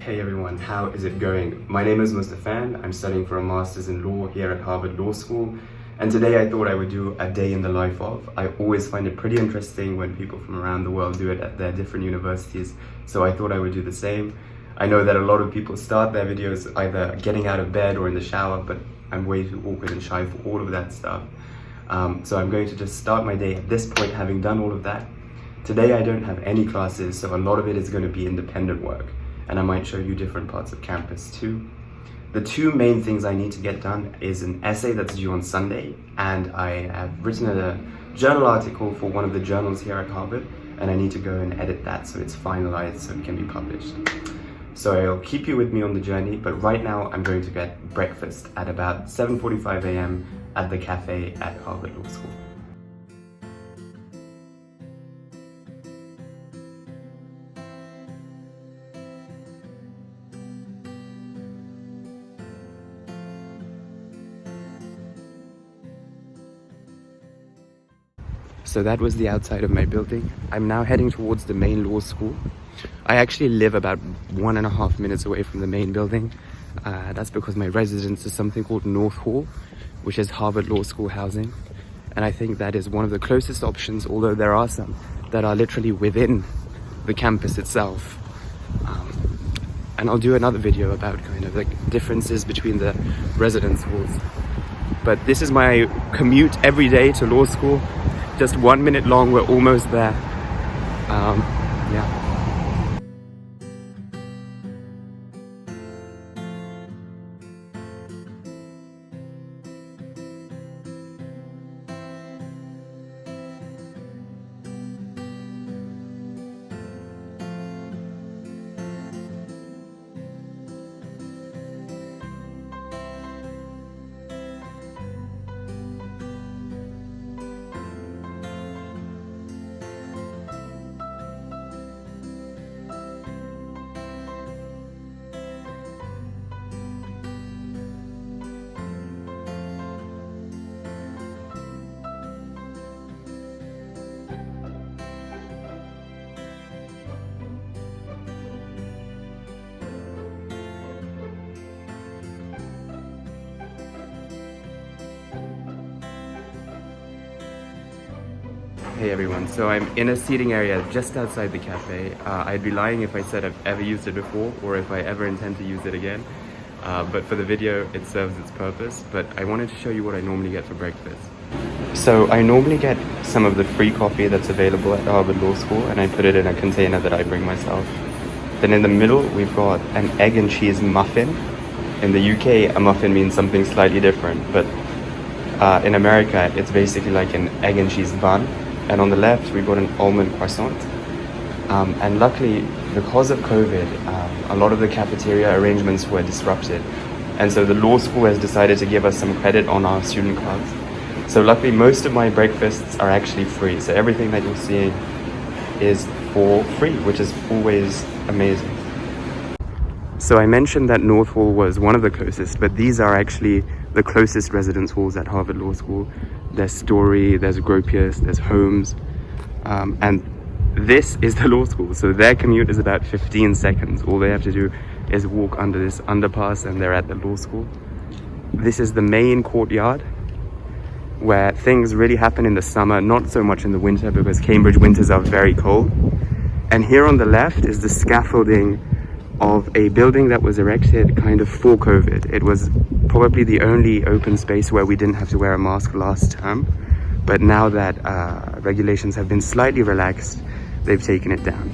Hey everyone, how is it going? My name is Mustafan. I'm studying for a master's in law here at Harvard Law School, and today I thought I would do a day in the life of. I always find it pretty interesting when people from around the world do it at their different universities, so I thought I would do the same. I know that a lot of people start their videos either getting out of bed or in the shower, but I'm way too awkward and shy for all of that stuff. So I'm going to just start my day at this point, having done all of that. Today I don't have any classes, so a lot of it is going to be independent work, and I might show you different parts of campus too. The two main things I need to get done is an essay that's due on Sunday, and I have written a journal article for one of the journals here at Harvard, and I need to go and edit that so it's finalized so it can be published. So I'll keep you with me on the journey, but right now I'm going to get breakfast at about 7:45 a.m. at the cafe at Harvard Law School. So that was the outside of my building. I'm now heading towards the main law school. I actually live about 1.5 minutes away from the main building. That's because my residence is something called North Hall, which is Harvard Law School housing. And I think that is one of the closest options, although there are some that are literally within the campus itself. And I'll do another video about kind of the differences between the residence halls. But this is my commute every day to law school. Just 1 minute long, we're almost there. Yeah. Hey everyone, so I'm in a seating area just outside the cafe. I'd be lying if I said I've ever used it before or if I ever intend to use it again. But for the video, it serves its purpose. But I wanted to show you what I normally get for breakfast. So I normally get some of the free coffee that's available at Harvard Law School, and I put it in a container that I bring myself. Then in the middle, we've got an egg and cheese muffin. In the UK, a muffin means something slightly different, but in America, it's basically like an egg and cheese bun. And on the left, we've got an almond croissant. And luckily, because of COVID, a lot of the cafeteria arrangements were disrupted. And so the law school has decided to give us some credit on our student cards. So luckily, most of my breakfasts are actually free. So everything that you're seeing is for free, which is always amazing. So I mentioned that North Hall was one of the closest, but these are actually the closest residence halls at Harvard Law School. There's Story, there's Gropius, there's Holmes, and this is the law school. So their commute is about 15 seconds. All they have to do is walk under this underpass and they're at the law school. This is the main courtyard where things really happen in the summer, not so much in the winter because Cambridge winters are very cold. And here on the left is the scaffolding of a building that was erected kind of for COVID. It was probably the only open space where we didn't have to wear a mask last term, but now that regulations have been slightly relaxed, they've taken it down.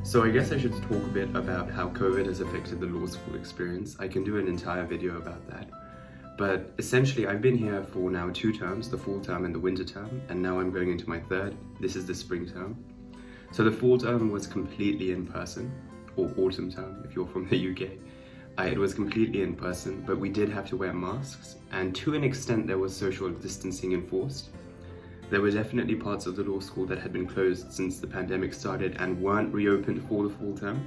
So I guess I should talk a bit about how COVID has affected the law school experience. I can do an entire video about that. But essentially, I've been here for now 2 terms, the fall term and the winter term, and now I'm going into my 3rd. This is the spring term. So the fall term was completely in person, or autumn term if you're from the UK. It was completely in person, but we did have to wear masks, and to an extent there was social distancing enforced. There were definitely parts of the law school that had been closed since the pandemic started and weren't reopened for the fall term.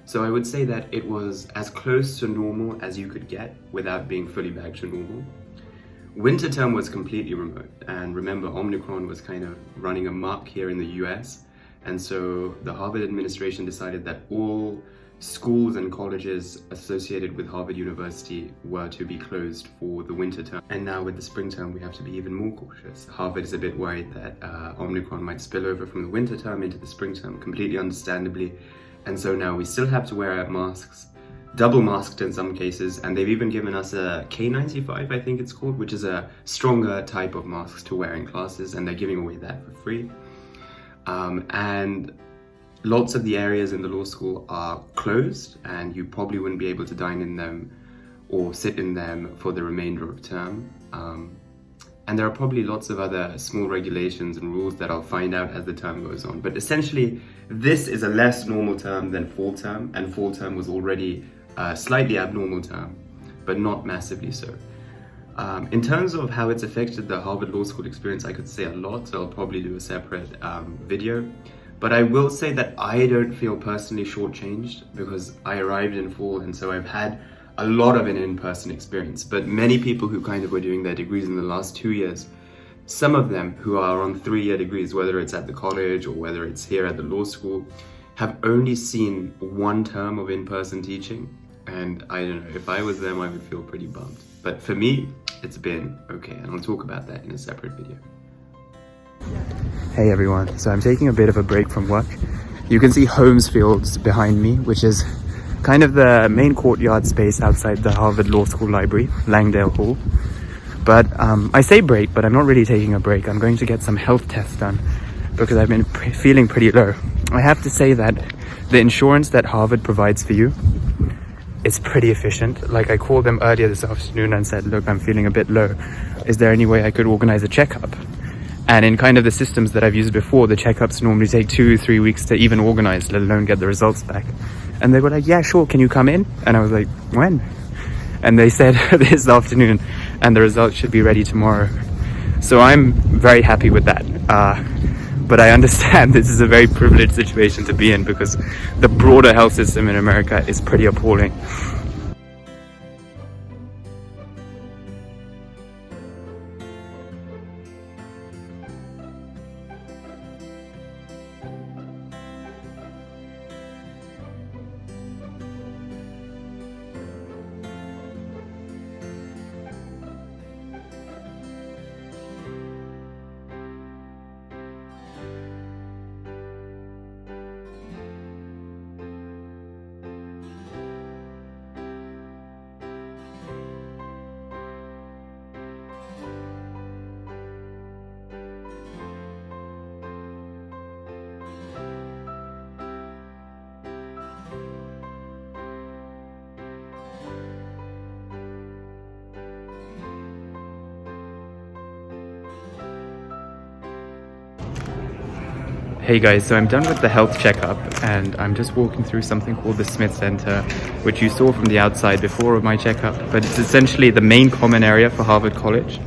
So I would say that it was as close to normal as you could get without being fully back to normal. Winter term was completely remote, and remember, Omicron was kind of running amok here in the US, and so the Harvard administration decided that all schools and colleges associated with Harvard University were to be closed for the winter term. And now with the spring term, we have to be even more cautious. Harvard is a bit worried that Omicron might spill over from the winter term into the spring term, completely understandably. And so now we still have to wear our masks, double masked in some cases, and they've even given us a K95, I think it's called, which is a stronger type of masks to wear in classes, and they're giving away that for free. And lots of the areas in the law school are closed, and you probably wouldn't be able to dine in them or sit in them for the remainder of term. And there are probably lots of other small regulations and rules that I'll find out as the term goes on. But essentially, this is a less normal term than fall term, and fall term was already a slightly abnormal term, but not massively so. In terms of how it's affected the Harvard Law School experience, I could say a lot, so I'll probably do a separate video. But I will say that I don't feel personally shortchanged because I arrived in fall, and so I've had a lot of an in-person experience. But many people who kind of were doing their degrees in the last 2 years, some of them who are on 3-year degrees, whether it's at the college or whether it's here at the law school, have only seen 1 term of in-person teaching. And I don't know, if I was them, I would feel pretty bummed. But for me, it's been okay, and I'll talk about that in a separate video. Hey everyone, so I'm taking a bit of a break from work. You can see Holmes Fields behind me, which is kind of the main courtyard space outside the Harvard Law School Library, Langdale Hall. But I say break, but I'm not really taking a break. I'm going to get some health tests done because I've been feeling pretty low. I have to say that the insurance that Harvard provides for you is pretty efficient. Like, I called them earlier this afternoon and said, look, I'm feeling a bit low. Is there any way I could organize a checkup? And in kind of the systems that I've used before, the checkups normally take 2-3 weeks to even organize, let alone get the results back. And they were like, yeah, sure, can you come in? And I was like, when? And they said this afternoon, and the results should be ready tomorrow. So I'm very happy with that. But I understand this is a very privileged situation to be in because the broader health system in America is pretty appalling. Hey guys, so I'm done with the health checkup and I'm just walking through something called the Smith Center, which you saw from the outside before of my checkup, but it's essentially the main common area for Harvard College.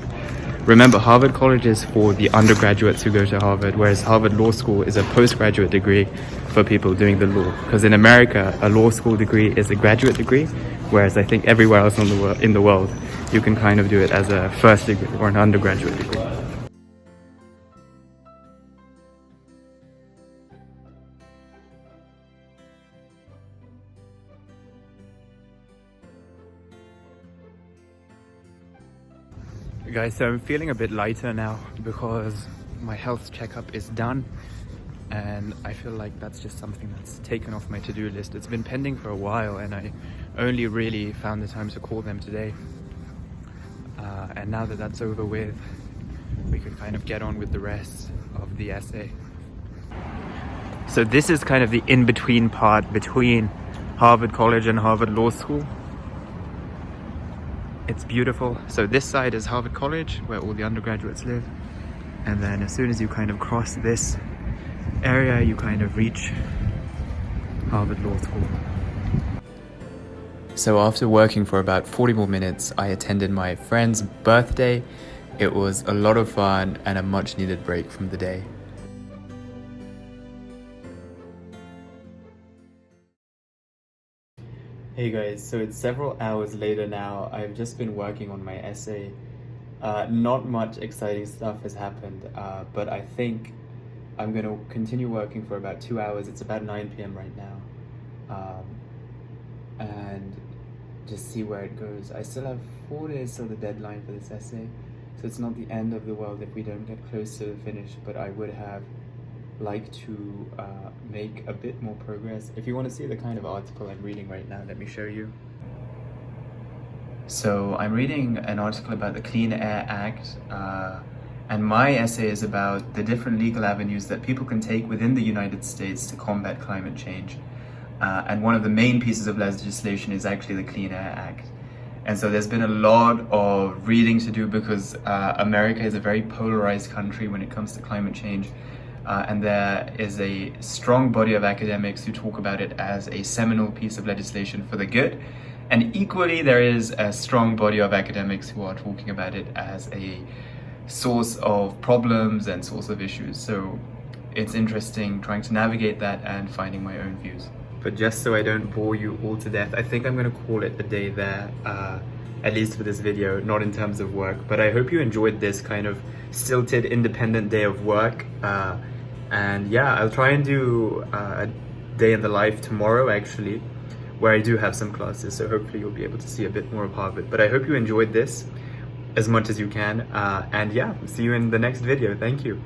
Remember, Harvard College is for the undergraduates who go to Harvard, whereas Harvard Law School is a postgraduate degree for people doing the law. Because in America, a law school degree is a graduate degree, whereas I think everywhere else in the world, you can kind of do it as a first degree or an undergraduate degree. Guys, so I'm feeling a bit lighter now because my health checkup is done, and I feel like that's just something that's taken off my to-do list. It's been pending for a while and I only really found the time to call them today. And now that that's over with, we can kind of get on with the rest of the essay. So this is kind of the in-between part between Harvard College and Harvard Law School. It's beautiful. So this side is Harvard College, where all the undergraduates live. And then as soon as you kind of cross this area, you kind of reach Harvard Law School. So after working for about 40 more minutes, I attended my friend's birthday. It was a lot of fun and a much needed break from the day. Hey guys, so it's several hours later now. I've just been working on my essay Not much exciting stuff has happened, but I think I'm gonna continue working for about 2 hours. It's about 9 p.m. right now, and just see where it goes. I still have 4 days till the deadline for this essay, so it's not the end of the world if we don't get close to the finish, but I would have liked to make a bit more progress. If you want to see the kind of article I'm reading right now, let me show you. So I'm reading an article about the Clean Air Act, and my essay is about the different legal avenues that people can take within the United States to combat climate change. And one of the main pieces of legislation is actually the Clean Air Act. And so there's been a lot of reading to do because America is a very polarized country when it comes to climate change. And there is a strong body of academics who talk about it as a seminal piece of legislation for the good. And equally, there is a strong body of academics who are talking about it as a source of problems and source of issues. So it's interesting trying to navigate that and finding my own views. But just so I don't bore you all to death, I think I'm going to call it a day there, at least for this video, not in terms of work. But I hope you enjoyed this kind of stilted, independent day of work. And yeah, I'll try and do a day in the life tomorrow, actually, where I do have some classes. So hopefully you'll be able to see a bit more of Harvard. But I hope you enjoyed this as much as you can. And yeah, see you in the next video. Thank you.